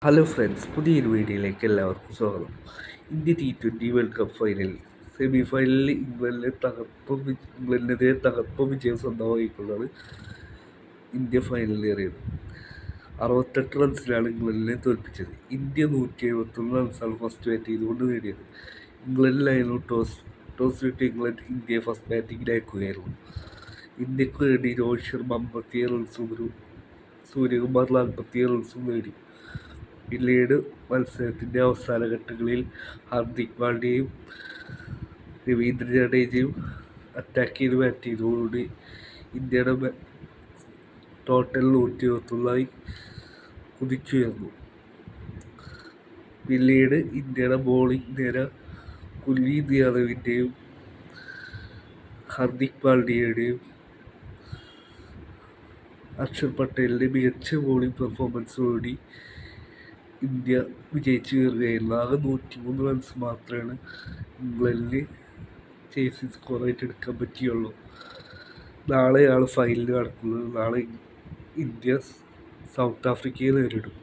Hello friends, പുതിയൊരു വീഡിയോയിലേക്ക് എല്ലാവർക്കും സ്വാഗതം. ഇന്ത്യ T20 വേൾഡ് കപ്പ് ഫൈനലിൽ സെമി ഫൈനലിൽ ഇംഗ്ലണ്ടിനെതിരെ തകർപ്പൻ വിജയം സ്വന്തമാക്കിക്കൊണ്ടാണ് ഇന്ത്യ ഫൈനലിലേറിയത്. 68 റൺസിലാണ് ഇംഗ്ലണ്ടിനെ തോൽപ്പിച്ചത്. ഇന്ത്യ 171 റൺസാണ് ഫസ്റ്റ് ബാറ്റ് ചെയ്തുകൊണ്ട് നേടിയത്. ഇംഗ്ലണ്ടിലായിരുന്നു ടോസ് കിട്ടിയ ഇംഗ്ലണ്ട് ഇന്ത്യയെ ഫസ്റ്റ് ബാറ്റിംഗിൽ അയക്കുകയായിരുന്നു. ഇന്ത്യക്ക് വേണ്ടി രോഹിത് ശർമ്മ 57 റൺസും സൂര്യകുമാർ 47 റൺസും നേടി. പിന്നീട് മത്സരത്തിൻ്റെ അവസാന ഘട്ടങ്ങളിൽ ഹാർദിക് പാണ്ഡ്യയും രവീന്ദ്ര ജഡേജയും അറ്റാക്ക് ചെയ്ത് ബാറ്റ് ചെയ്തതോടുകൂടി ഇന്ത്യയുടെ ടോട്ടൽ 121 കുതിച്ചുയർന്നു. പിന്നീട് ഇന്ത്യയുടെ ബോളിംഗ് നിര കുൽദീപ് യാദവിൻ്റെയും ഹാർദിക് പാണ്ഡ്യയുടെയും അക്ഷർ പട്ടേലിൻ്റെ മികച്ച ബോളിംഗ് പെർഫോമൻസോടുകൂടി ഇന്ത്യ വിജയിച്ചു കയറുകയായിരുന്നു. ആകെ 103 റൺസ് മാത്രമാണ് ഇംഗ്ലണ്ടിന് ചേസിങ് സ്കോറായിട്ട് എടുക്കാൻ പറ്റിയുള്ളൂ. നാളെയാണ് ഫൈനൽ നടക്കുന്നത്. നാളെ ഇന്ത്യ സൗത്ത് ആഫ്രിക്കയെ നേരിടും.